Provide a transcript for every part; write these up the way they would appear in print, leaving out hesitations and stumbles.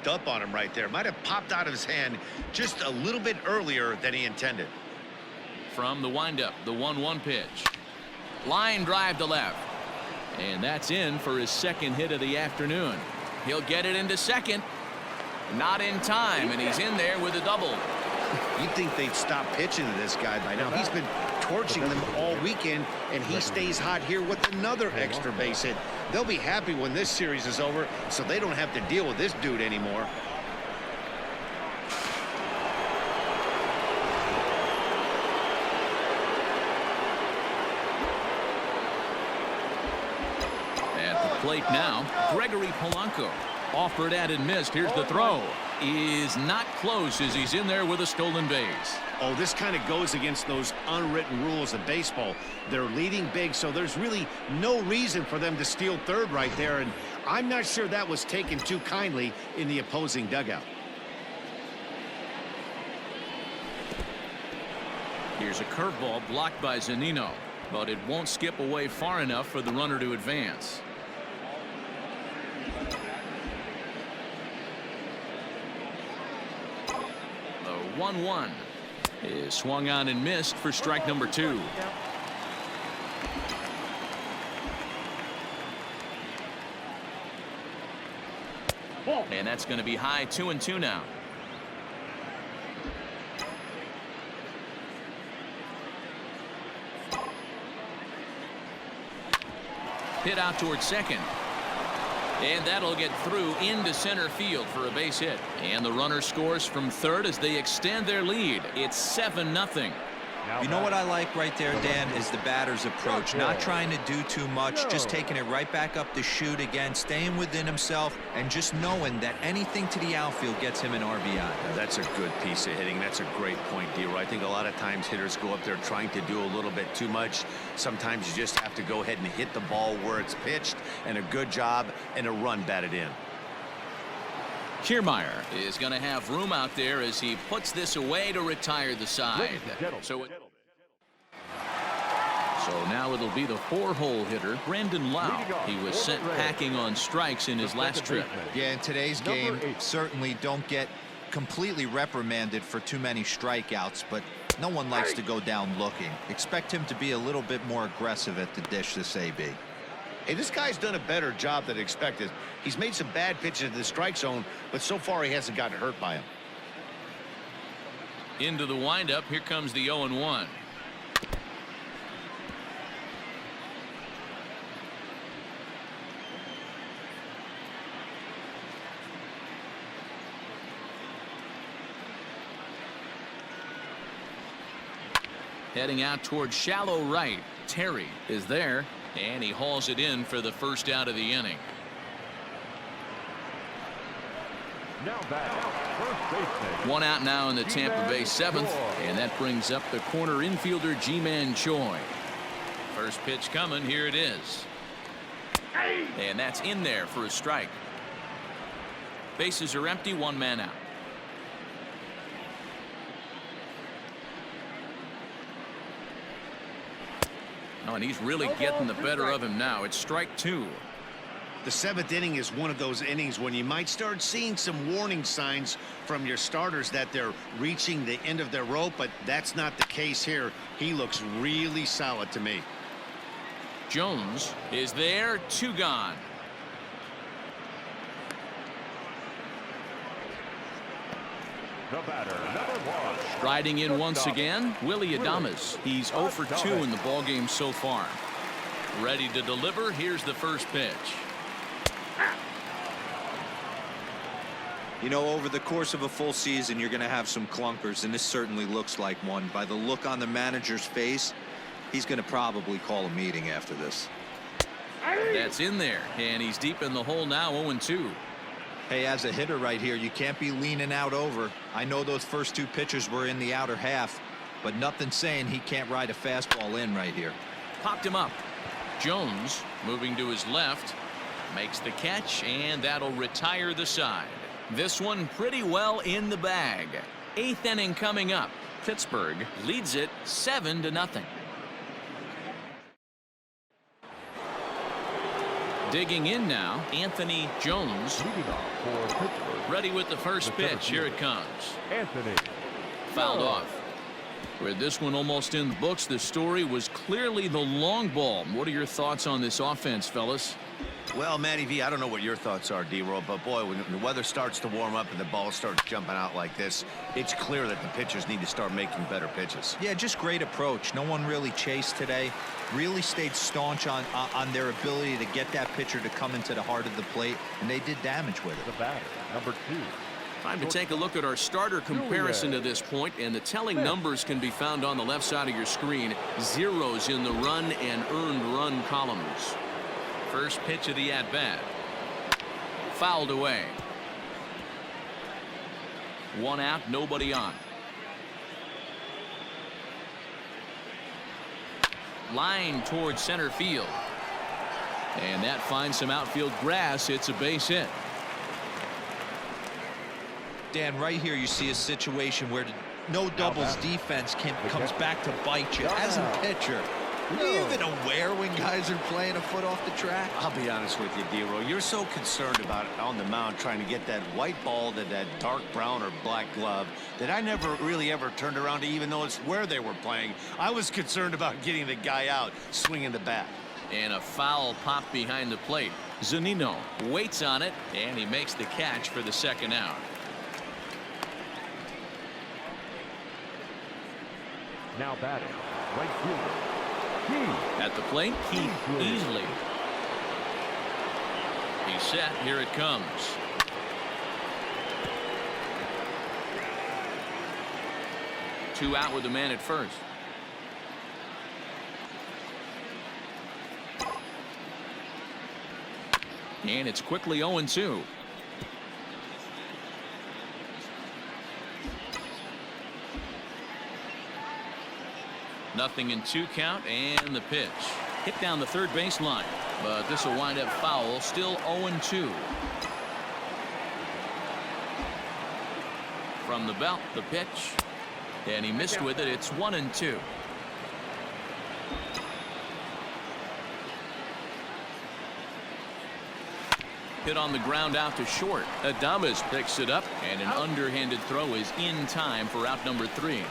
sneaked up on him right there. Might have popped out of his hand just a little bit earlier than he intended. From the windup, the 1-1 pitch. Line drive to left. And that's in for his second hit of the afternoon. He'll get it into second. Not in time, and he's in there with a double. You'd think they'd stop pitching to this guy by now. He's been torching them all weekend, and he stays hot here with another extra base hit. They'll be happy when this series is over, so they don't have to deal with this dude anymore. At the plate now, Gregory Polanco. Offered at and missed. Here's the throw. Is not close as he's in there with a stolen base. Oh, this kind of goes against those unwritten rules of baseball. They're leading big, so there's really no reason for them to steal third right there, and I'm not sure that was taken too kindly in the opposing dugout. Here's a curveball blocked by Zunino, but it won't skip away far enough for the runner to advance. The 1-1 is swung on and missed for strike number 2. And that's going to be high 2-2 now. Hit out towards second. And that'll get through into center field for a base hit. And the runner scores from third as they extend their lead. It's 7-0. You know what I like right there, Dan, is the batter's approach. Not trying to do too much, just taking it right back up the chute again, staying within himself, and just knowing that anything to the outfield gets him an RBI. Now, that's a good piece of hitting. That's a great point, D-Roy. I think a lot of times hitters go up there trying to do a little bit too much. Sometimes you just have to go ahead and hit the ball where it's pitched, and a good job and a run batted in. Kiermaier is going to have room out there as he puts this away to retire the side. So now it'll be the 4-hole hitter, Brandon Lau. He was sent packing on strikes in his last trip. Yeah, in today's game, certainly don't get completely reprimanded for too many strikeouts, but no one likes to go down looking. Expect him to be a little bit more aggressive at the dish this AB. Hey, this guy's done a better job than expected. He's made some bad pitches in the strike zone, but so far he hasn't gotten hurt by him. Into the windup, here comes the 0-1. Heading out towards shallow right. Terry is there, and he hauls it in for the first out of the inning. Now back, first baseman. One out now in the Tampa Bay 7th, and that brings up the corner infielder Ji-Man Choi. First pitch coming, here it is. And that's in there for a strike. Bases are empty, one man out. Oh, and he's really getting the better of him now. It's strike 2. The 7th inning is one of those innings when you might start seeing some warning signs from your starters that they're reaching the end of their rope, but that's not the case here. He looks really solid to me. Jones is there, 2 gone. The batter, number 1. Striding in once again, Willy Adames. He's 0 for 2 in the ballgame so far. Ready to deliver. Here's the first pitch. You know, over the course of a full season, you're going to have some clunkers, and this certainly looks like one. By the look on the manager's face, he's going to probably call a meeting after this. That's in there, and he's deep in the hole now, 0-2. Hey, as a hitter right here, you can't be leaning out over. I know those first 2 pitches were in the outer half, but nothing saying he can't ride a fastball in right here. Popped him up. Jones moving to his left, makes the catch, and that'll retire the side. This one pretty well in the bag. 8th inning coming up. Pittsburgh leads it 7-0. Digging in now, Anthony Jones. Leading off for Pittsburgh, Ready with the first pitch. Here it comes. Anthony. Fouled off. With this one almost in the books, the story was clearly the long ball. What are your thoughts on this offense, fellas? Well, Matty V, I don't know what your thoughts are, D-Roll, but boy, when the weather starts to warm up and the ball starts jumping out like this, it's clear that the pitchers need to start making better pitches. Yeah, just great approach. No one really chased today. Really stayed staunch on their ability to get that pitcher to come into the heart of the plate, and they did damage with it. The batter, number 2. Time to take a look at our starter comparison to this point, and the telling numbers can be found on the left side of your screen. Zeros in the run and earned run columns. First pitch of the at-bat. Fouled away. 1 out, nobody on. Line towards center field. And that finds some outfield grass. It's a base hit. Dan, right here you see a situation where no doubles defense comes back to bite you. As a pitcher, are you even aware when guys are playing a foot off the track? I'll be honest with you, D-Roll. You're so concerned about on the mound trying to get that white ball to that dark brown or black glove that I never really ever turned around to even notice where they were playing. I was concerned about getting the guy out swinging the bat. And a foul pop behind the plate. Zunino waits on it, and he makes the catch for the second out. Now batting, right fielder. At the plate, Keith easily. He's set. Here it comes. Two out with the man at first. And it's quickly 0-2. Nothing in 2 count, and the pitch hit down the third baseline, but this will wind up foul. Still 0-2. From the belt, the pitch, and he missed with it. It's 1-2. Hit on the ground out to short. Adames picks it up, and an underhanded throw is in time for out number 3.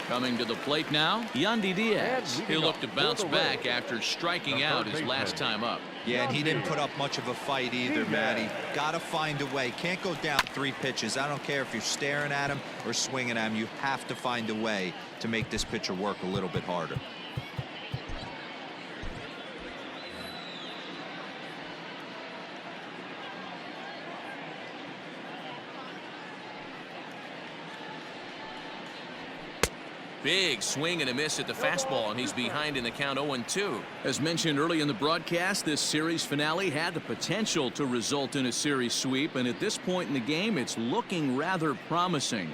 Coming to the plate now, Yandy Diaz. He'll look to bounce back after striking out his last time up. Yeah, and he didn't put up much of a fight either, Matty. Got to find a way. Can't go down 3 pitches. I don't care if you're staring at him or swinging at him. You have to find a way to make this pitcher work a little bit harder. Big swing and a miss at the fastball, and he's behind in the count 0-2. As mentioned early in the broadcast, this series finale had the potential to result in a series sweep, and at this point in the game, it's looking rather promising.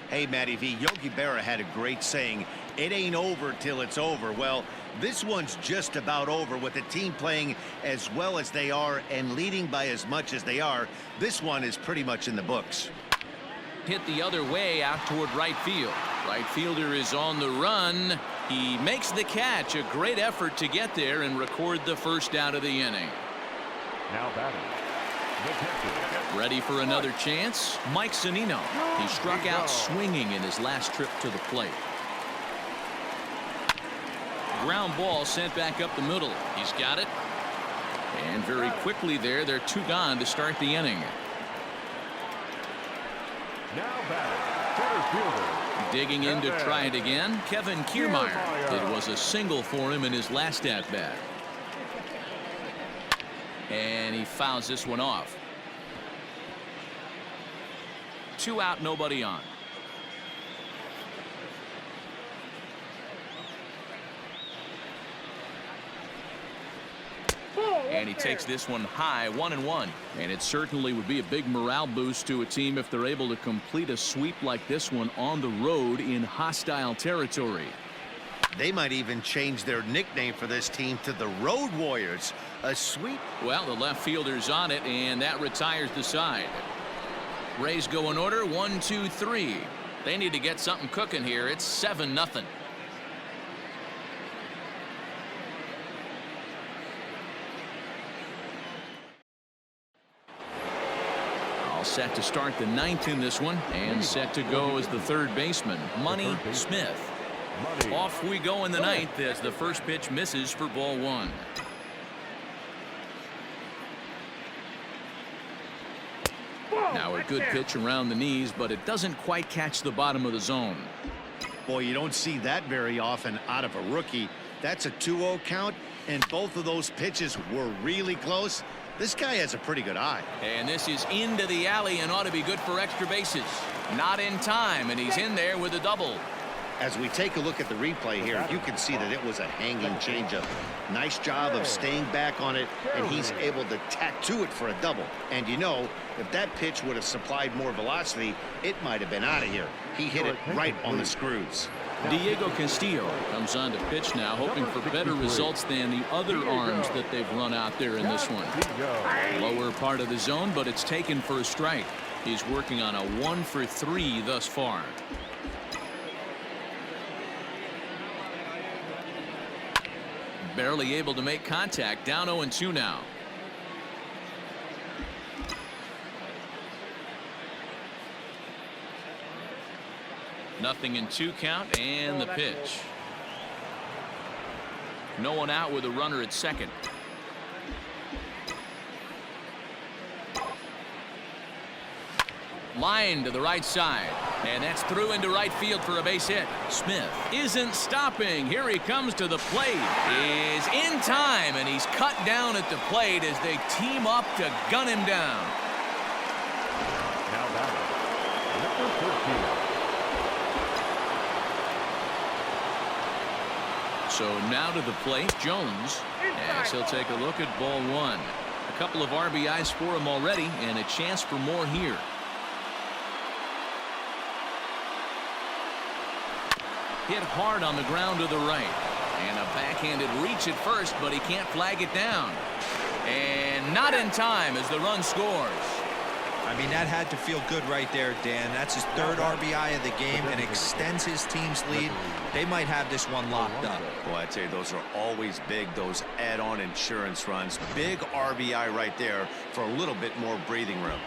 Hey, Matty V, Yogi Berra had a great saying, it ain't over till it's over. Well, this one's just about over with the team playing as well as they are and leading by as much as they are. This one is pretty much in the books. Hit the other way out toward right field. Right fielder is on the run. He makes the catch. A great effort to get there and record the first out of the inning. Now batting. Ready for another chance? Mike Zunino. He struck out swinging in his last trip to the plate. Ground ball sent back up the middle. He's got it. And very quickly there, they're 2 gone to start the inning. Now batting, center fielder. Digging in to try it again, Kevin Kiermaier. It was a single for him in his last at-bat. And he fouls this one off. 2 out, nobody on. And he takes this one high, 1-1. And it certainly would be a big morale boost to a team if they're able to complete a sweep like this one on the road in hostile territory. They might even change their nickname for this team to the Road Warriors. A sweep. Well, the left fielder's on it, and that retires the side. Rays go in order, 1, 2, 3. They need to get something cooking here. It's 7-0. All set to start the ninth in this one, and set to go as the third baseman, Money Smith. Off we go in the ninth as the first pitch misses for ball one. Now a good pitch around the knees, but it doesn't quite catch the bottom of the zone. Boy, you don't see that very often out of a rookie. That's a 2-0 count, and both of those pitches were really close. This guy has a pretty good eye. And this is into the alley and ought to be good for extra bases. Not in time, and he's in there with a double. As we take a look at the replay here, you can see that it was a hanging changeup. Nice job of staying back on it, and he's able to tattoo it for a double. And you know, if that pitch would have supplied more velocity, it might have been out of here. He hit it right on the screws. Diego Castillo comes on to pitch now, hoping for better results than the other arms that they've run out there in this one. Lower part of the zone, but it's taken for a strike. He's working on a 1-for-3 thus far. Barely able to make contact. Down 0-2 now. Nothing in 2 count, and the pitch. No one out with a runner at second. Line to the right side, and that's through into right field for a base hit. Smith isn't stopping. Here he comes to the plate. Is in time, and he's cut down at the plate as they team up to gun him down. Now batting, number 13. So now to the plate, Jones, as he'll take a look at ball one. A couple of RBIs for him already, and a chance for more here. Hit hard on the ground to the right, and a backhanded reach at first, but he can't flag it down. And not in time as the run scores. I mean, that had to feel good right there, Dan. That's his third RBI of the game and extends his team's lead. They might have this one locked up. Well, I'd say those are always big, those add-on insurance runs. Big RBI right there for a little bit more breathing room.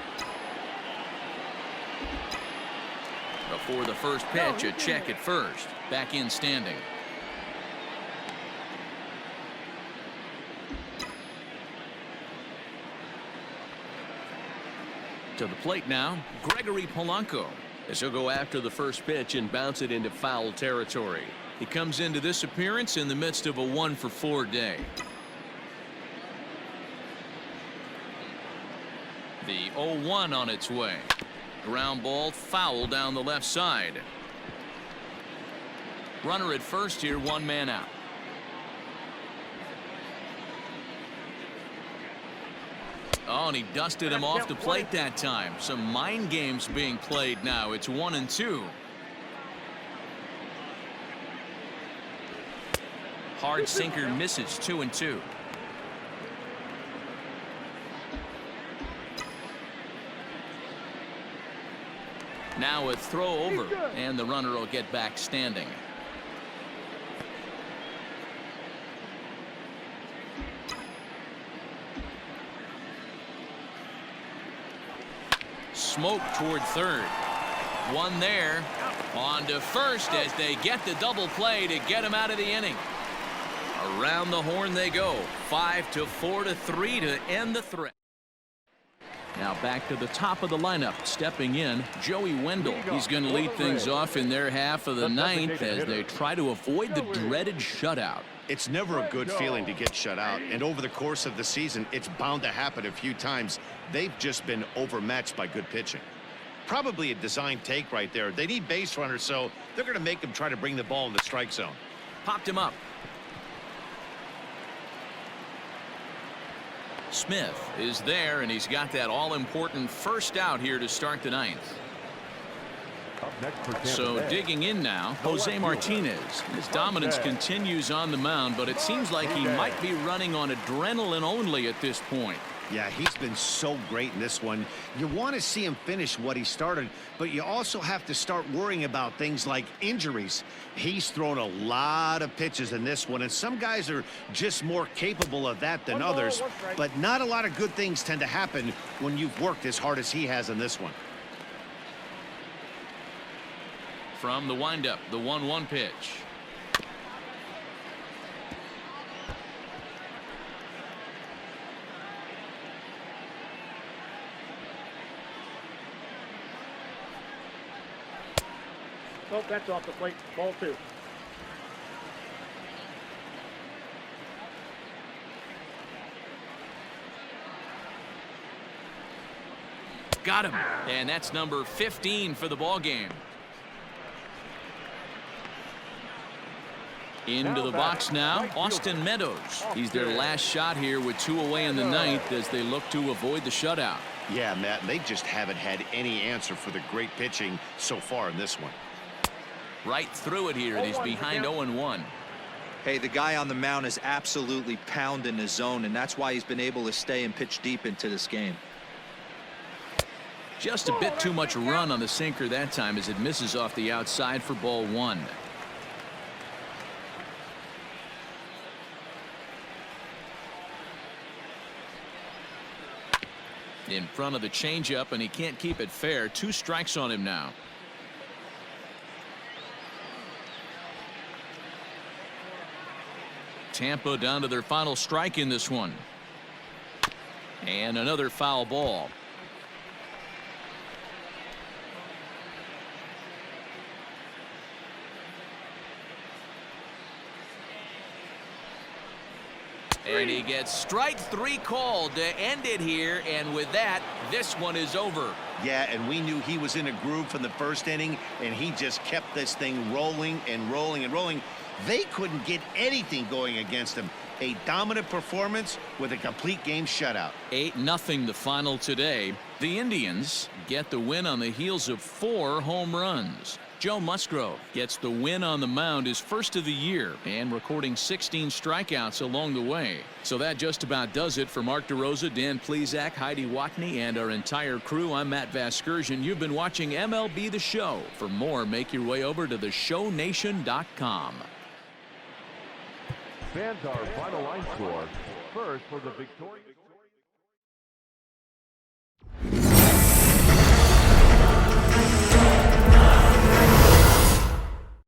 Before the first pitch, a check at first. Back in standing. To the plate now, Gregory Polanco, as he'll go after the first pitch and bounce it into foul territory. He comes into this appearance in the midst of a 1-for-4 day. The 0-1 on its way. Ground ball foul down the left side. Runner at first here, 1 man out. Oh, and he dusted him off the plate that time. Some mind games being played now. It's 1-2. Hard sinker misses. 2-2. Now a throw over, and the runner will get back standing. Smoke toward third. One there. On to first as they get the double play to get him out of the inning. Around the horn they go. 5-4-3 to end the threat. Now back to the top of the lineup. Stepping in, Joey Wendell. He's going to lead things off in their half of the ninth as they try to avoid the dreaded shutout. It's never a good feeling to get shut out, and over the course of the season, it's bound to happen a few times. They've just been overmatched by good pitching. Probably a design take right there. They need base runners, so they're going to make them try to bring the ball in the strike zone. Popped him up. Smith is there, and he's got that all-important first out here to start the ninth. So digging in now, Jose Martinez. His dominance continues on the mound, but it seems like he might be running on adrenaline only at this point. Yeah, he's been so great in this one. You want to see him finish what he started, but you also have to start worrying about things like injuries. He's thrown a lot of pitches in this one, and some guys are just more capable of that than others. But not a lot of good things tend to happen when you've worked as hard as he has in this one. From the windup, the 1-1 pitch. Oh, that's off the plate. Ball 2. Got him. And that's number 15 for the ball game. Into the box now, Austin Meadows. He's their last shot here with 2 away in the ninth as they look to avoid the shutout. Yeah, Matt, they just haven't had any answer for the great pitching so far in this one. Right through it here, and he's behind 0-1. Hey, the guy on the mound is absolutely pounding his zone, and that's why he's been able to stay and pitch deep into this game. Just a bit too much run on the sinker that time as it misses off the outside for ball 1. In front of the changeup, and he can't keep it fair. 2 strikes on him now. Tampa down to their final strike in this one. And another foul ball. And he gets strike 3 called to end it here, and with that, this one is over. Yeah, and we knew he was in a groove from the first inning, and he just kept this thing rolling and rolling and rolling. They couldn't get anything going against him. A dominant performance with a complete game shutout. 8-0 the final today. The Indians get the win on the heels of 4 home runs. Joe Musgrove gets the win on the mound, his first of the year, and recording 16 strikeouts along the way. So that just about does it for Mark DeRosa, Dan Plesac, Heidi Watney, and our entire crew. I'm Matt Vasgersian. You've been watching MLB The Show. For more, make your way over to theshownation.com. Fans, our final line score. First for the victorious.